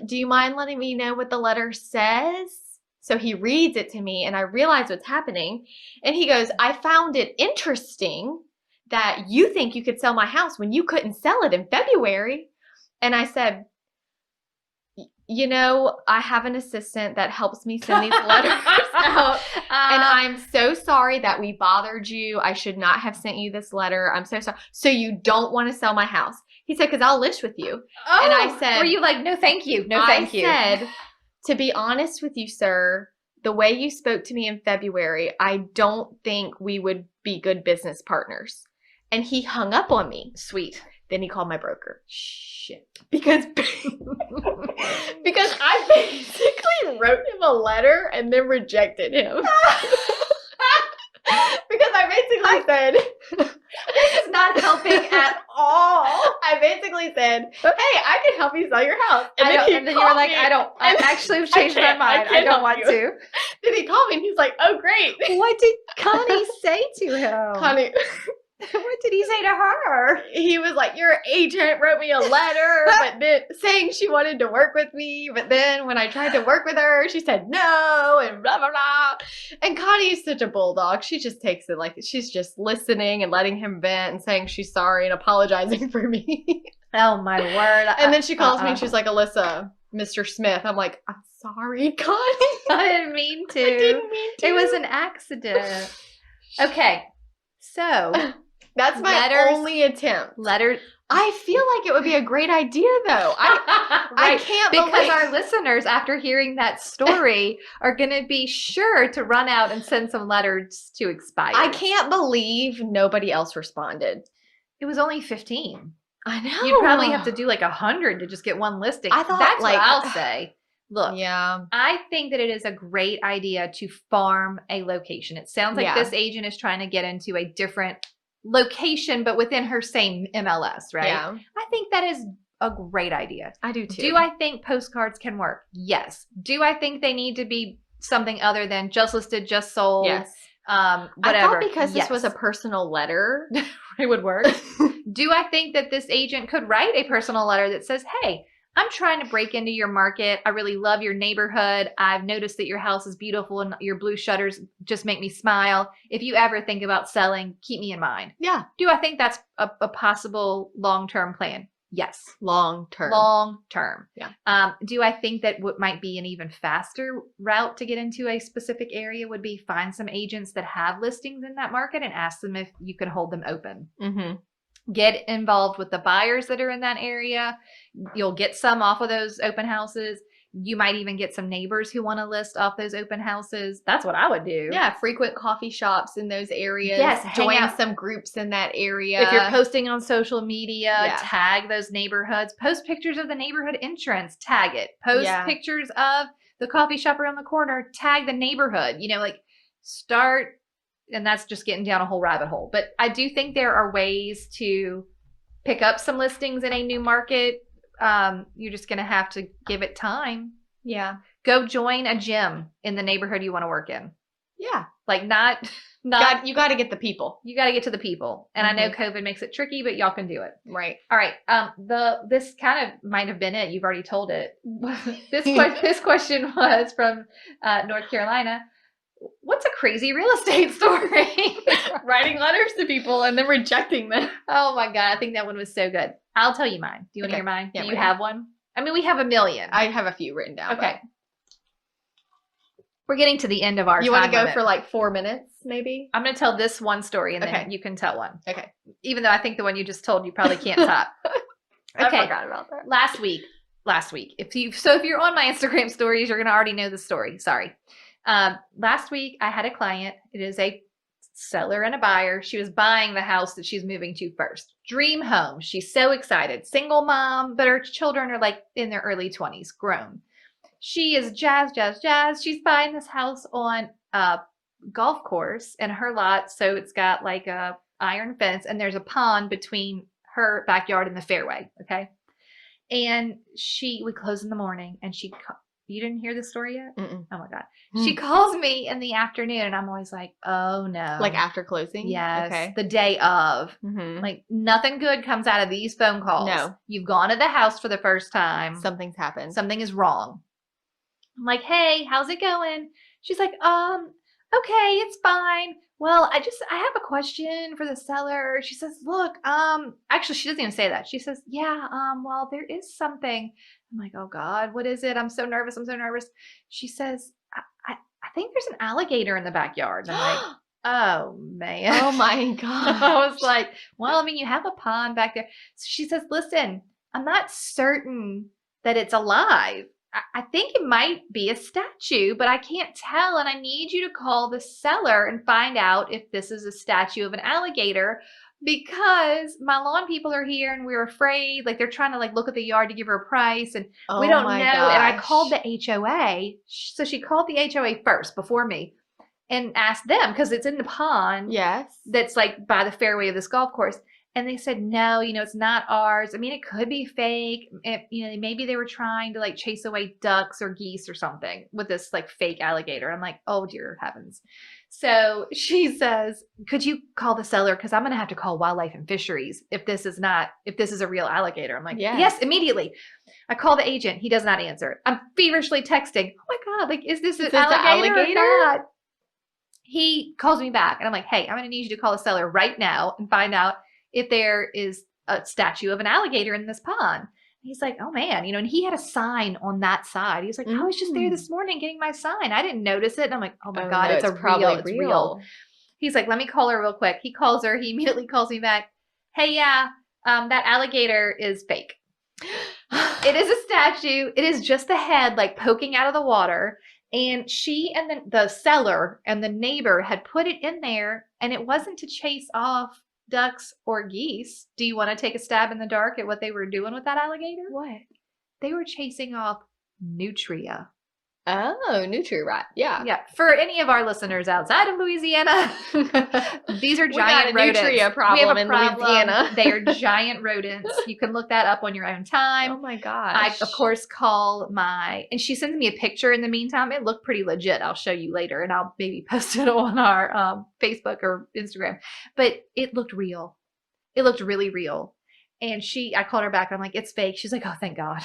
do you mind letting me know what the letter says? So he reads it to me, and I realize what's happening. And he goes, I found it interesting that you think you could sell my house when you couldn't sell it in February. And I said, I have an assistant that helps me send these letters out. And I'm so sorry that we bothered you. I should not have sent you this letter. I'm so sorry. So you don't want to sell my house? He said, because I'll list with you. Oh, and I said, were you like, no, thank you. No, thank you. I said, to be honest with you, sir, the way you spoke to me in February, I don't think we would be good business partners. And he hung up on me. Sweet. Then he called my broker. Shit. Because I basically wrote him a letter and then rejected him. Because I basically said, this is not helping at all. I basically said, hey, I can help you sell your house. And then you were like, I actually have changed my mind. I don't want to. Then he called me and he's like, oh, great. What did Connie say to him? Connie. What did he say to her? He was like, your agent wrote me a letter, but then saying she wanted to work with me. But then when I tried to work with her, she said no, and blah, blah, blah. And Connie's such a bulldog. She just takes it like she's just listening and letting him vent and saying she's sorry and apologizing for me. Oh, my word. And then she calls me and she's like, Alyssa, Mr. Smith. I'm like, I'm sorry, Connie. I didn't mean to. I didn't mean to. It was an accident. Okay. So that's my only attempt. Letters. I feel like it would be a great idea, though. I can't because our listeners, after hearing that story, are going to be sure to run out and send some letters to expire. I can't believe nobody else responded. It was only 15. I know. You'd probably have to do like 100 to just get one listing. I thought that's what I'll say. Look, yeah, I think that it is a great idea to farm a location. It sounds like this agent is trying to get into a different location, but within her same MLS, right? Yeah. I think that is a great idea. I do too. Do I think postcards can work? Yes. Do I think they need to be something other than just listed, just sold? Yes. Whatever. I thought because this was a personal letter, it would work. Do I think that this agent could write a personal letter that says, hey, I'm trying to break into your market. I really love your neighborhood. I've noticed that your house is beautiful and your blue shutters just make me smile. If you ever think about selling, keep me in mind. Yeah. Do I think that's a possible long-term plan? Yes. Long-term. Long-term. Yeah. Do I think that what might be an even faster route to get into a specific area would be find some agents that have listings in that market and ask them if you could hold them open? Mm-hmm. Get involved with the buyers that are in that area. You'll get some off of those open houses. You might even get some neighbors who want to list off those open houses. That's what I would do. Yeah, frequent coffee shops in those areas. Yes, hang join out. some groups in that area. If you're posting on social media, Yeah. tag those neighborhoods. Post pictures of the neighborhood entrance, tag it. Post Yeah. pictures of the coffee shop around the corner, tag the neighborhood. Like start, and that's just getting down a whole rabbit hole. But I do think there are ways to pick up some listings in a new market. You're just going to have to give it time. Yeah. Go join a gym in the neighborhood you want to work in. Yeah. Like not you got to get the people. You got to get to the people. And I know COVID makes it tricky, but y'all can do it. Right. All right. This kind of might have been it. You've already told it. This question was from North Carolina. What's a crazy real estate story? Writing letters to people and then rejecting them. Oh my God. I think that one was so good. I'll tell you mine. Do you want to hear mine? Yeah, do you have one? I mean, we have a million. I have a few written down. Okay. We're getting to the end of our time. You want to go for like 4 minutes, maybe? I'm going to tell this one story and then you can tell one. Okay. Even though I think the one you just told you probably can't top. Okay. I forgot about that. Last week. If you're on my Instagram stories, you're going to already know the story. Sorry. Last week I had a client. It is a seller and a buyer. She was buying the house that she's moving to first. Dream home. She's so excited. Single mom, but her children are like in their early 20s, grown. She is jazz. She's buying this house on a golf course in her lot. So it's got like a iron fence and there's a pond between her backyard and the fairway. Okay. And we close in the morning and you didn't hear this story yet? Mm-mm. Oh my God. She calls me in the afternoon and I'm always like, oh no. Like after closing? Yes. Okay. The day of. Mm-hmm. Like nothing good comes out of these phone calls. No. You've gone to the house for the first time. Something's happened. Something is wrong. I'm like, hey, how's it going? She's like, okay, it's fine. Well, I have a question for the seller. She says, look, actually, she doesn't even say that. She says, yeah, well, there is something. I'm like, oh God, what is it? I'm so nervous. She says, I think there's an alligator in the backyard. And I'm like, oh man. Oh my God. I was like, well, I mean, you have a pond back there. So she says, listen, I'm not certain that it's alive. I think it might be a statue, but I can't tell. And I need you to call the seller and find out if this is a statue of an alligator because my lawn people are here and we're afraid. Like they're trying to like look at the yard to give her a price and we don't know. Gosh. And I called the HOA. So she called the HOA first before me and asked them because it's in the pond. Yes. That's like by the fairway of this golf course. And they said, no, it's not ours. I mean, it could be fake. Maybe they were trying to like chase away ducks or geese or something with this like fake alligator. I'm like, oh dear heavens. So she says, could you call the seller? Because I'm going to have to call Wildlife and Fisheries if this is a real alligator. I'm like, yes, immediately. I call the agent. He does not answer. I'm feverishly texting. Oh my God, like, is this an alligator or not? He calls me back and I'm like, hey, I'm going to need you to call the seller right now and find out if there is a statue of an alligator in this pond. He's like, oh man, and he had a sign on that side. He's like, I was just there this morning getting my sign. I didn't notice it. And I'm like, oh my God, no, it's probably real. He's like, let me call her real quick. He calls her. He immediately calls me back. Hey, yeah, that alligator is fake. It is a statue. It is just the head like poking out of the water. And she and the seller and the neighbor had put it in there and it wasn't to chase off ducks or geese. Do you want to take a stab in the dark at what they were doing with that alligator? What? They were chasing off nutria. Oh, nutria. Yeah. Yeah. For any of our listeners outside of Louisiana, these are giant rodents. Nutria problem in Louisiana. They are giant rodents. You can look that up on your own time. Oh my gosh. I, of course, call and she sends me a picture in the meantime. It looked pretty legit. I'll show you later and I'll maybe post it on our Facebook or Instagram. But it looked real. It looked really real. And I called her back. I'm like, it's fake. She's like, oh, thank God.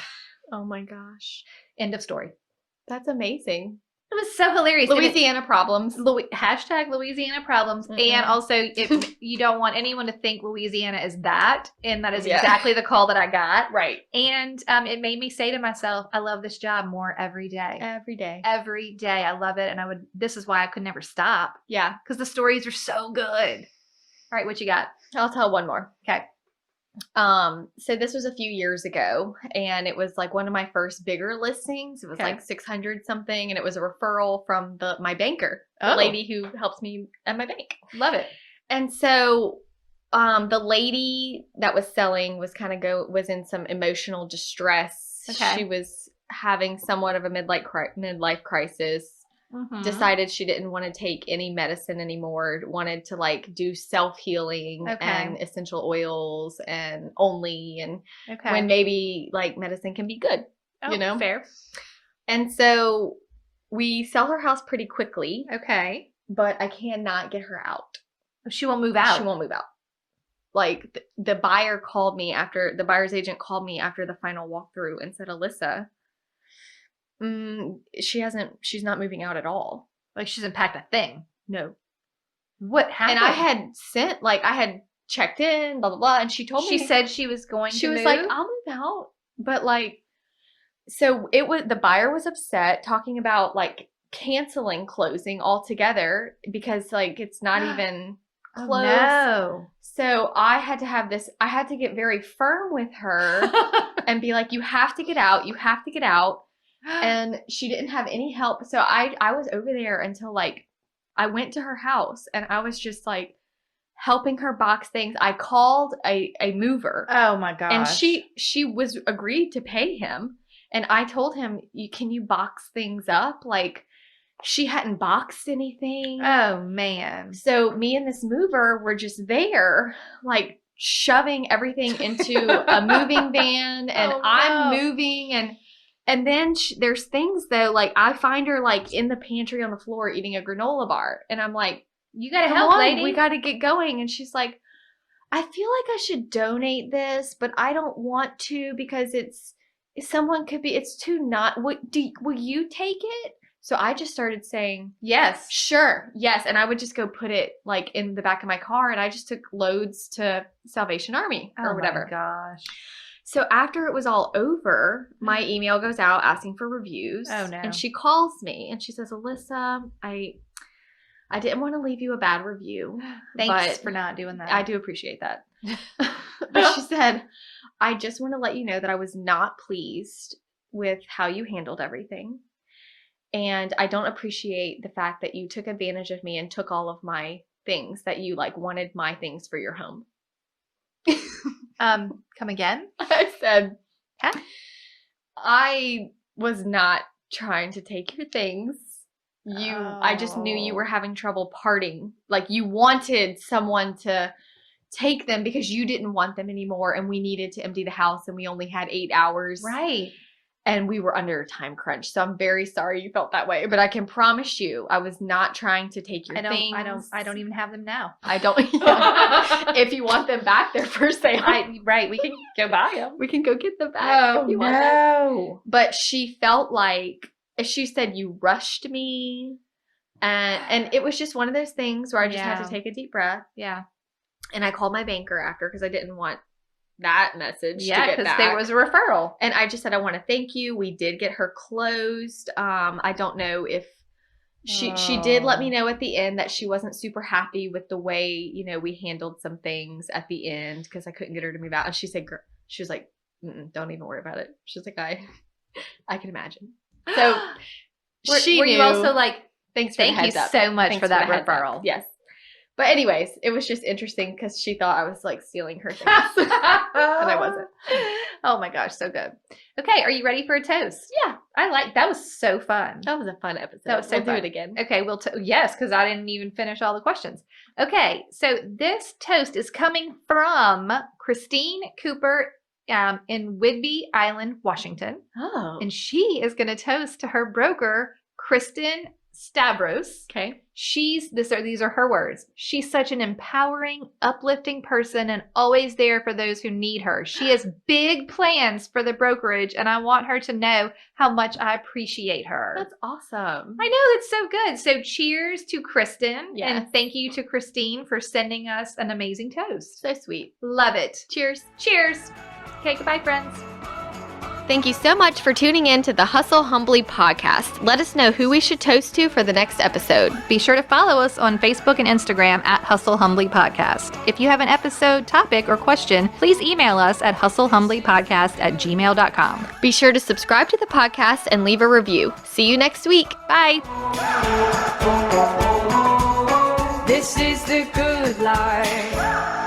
Oh my gosh. End of story. That's amazing. It was so hilarious. Louisiana problems. Hashtag Louisiana problems. Mm-mm. And also, if you don't want anyone to think Louisiana is that, and that is exactly the call that I got. Right. And it made me say to myself, I love this job more every day. Every day. Every day. I love it. And this is why I could never stop. Yeah. Because the stories are so good. All right, what you got? I'll tell one more. Okay. So this was a few years ago, and it was like one of my first bigger listings. It was like 600 something, and it was a referral from my banker, the lady who helps me at my bank. Love it. And so the lady that was selling was was in some emotional distress. Okay. She was having somewhat of a midlife crisis. Mm-hmm. Decided she didn't want to take any medicine anymore, wanted to like do self-healing and essential oils and when maybe like medicine can be good, you know? Fair. And so we sell her house pretty quickly. Okay. But I cannot get her out. She won't move out. She won't move out. Like the buyer's agent called me after the final walkthrough and said, Alyssa, she's not moving out at all. Like she hasn't packed a thing. No. What happened? And I had checked in, blah, blah, blah. And she told me. She said she was going to move? She was like, I'll move out. But like, so the buyer was upset, talking about like canceling closing altogether because like it's not even closed. Oh, no. So I had to get very firm with her and be like, you have to get out. You have to get out. And she didn't have any help. So I was over there until like I went to her house and I was just like helping her box things. I called a mover. Oh my gosh. And she was agreed to pay him. And I told him, can you box things up? Like she hadn't boxed anything. Oh man. So me and this mover were just there like shoving everything into a moving van and I'm moving and then there's things though, like I find her like in the pantry on the floor eating a granola bar. And I'm like, you gotta help, lady. We gotta get going. And she's like, I feel like I should donate this, but I don't want to because it's too not. Will you take it? So I just started saying, yes, sure, yes. And I would just go put it like in the back of my car. And I just took loads to Salvation Army or whatever. Oh my gosh. So after it was all over, my email goes out asking for reviews. Oh, no. And she calls me and she says, Alyssa, I didn't want to leave you a bad review. Thanks for not doing that. I do appreciate that. But she said, I just want to let you know that I was not pleased with how you handled everything. And I don't appreciate the fact that you took advantage of me and took all of my things, that you like wanted my things for your home. Come again? I said, I was not trying to take your things. I just knew you were having trouble parting. Like you wanted someone to take them because you didn't want them anymore and we needed to empty the house and we only had 8 hours. Right. And we were under a time crunch. So I'm very sorry you felt that way. But I can promise you I was not trying to take your things. I don't even have them now. I don't. If you want them back, they're for sale. Right. We can go buy them. We can go get them back. Oh, no. But she felt like, she said, you rushed me. And it was just one of those things where I just had to take a deep breath. Yeah. And I called my banker after because I didn't want that message to get back. Yeah, because there was a referral. And I just said, I want to thank you. We did get her closed. I don't know if she did let me know at the end that she wasn't super happy with the way, you know, we handled some things at the end because I couldn't get her to move out. And she said, she was like, don't even worry about it. She's like, I can imagine. So were you also like, thank you so much for that referral. Yes. But anyways, it was just interesting because she thought I was like stealing her things. And I wasn't. Oh my gosh, so good. Okay, are you ready for a toast? Yeah. That was so fun. That was a fun episode. That was so fun. Do it again. Okay, yes, because I didn't even finish all the questions. Okay, so this toast is coming from Christine Cooper in Whidbey Island, Washington. Oh. And she is going to toast to her broker, Kristen Stavros. Okay. These are her words. She's such an empowering, uplifting person and always there for those who need her. She has big plans for the brokerage and I want her to know how much I appreciate her. That's awesome. I know, that's so good. So cheers to Kristen. Yes. And thank you to Christine for sending us an amazing toast. So sweet. Love it. Cheers. Cheers. Okay, goodbye, friends. Thank you so much for tuning in to the Hustle Humbly podcast. Let us know who we should toast to for the next episode. Be sure to follow us on Facebook and Instagram at Hustle Humbly Podcast. If you have an episode, topic, or question, please email us at hustlehumblypodcast@gmail.com. Be sure to subscribe to the podcast and leave a review. See you next week. Bye. This is the good life.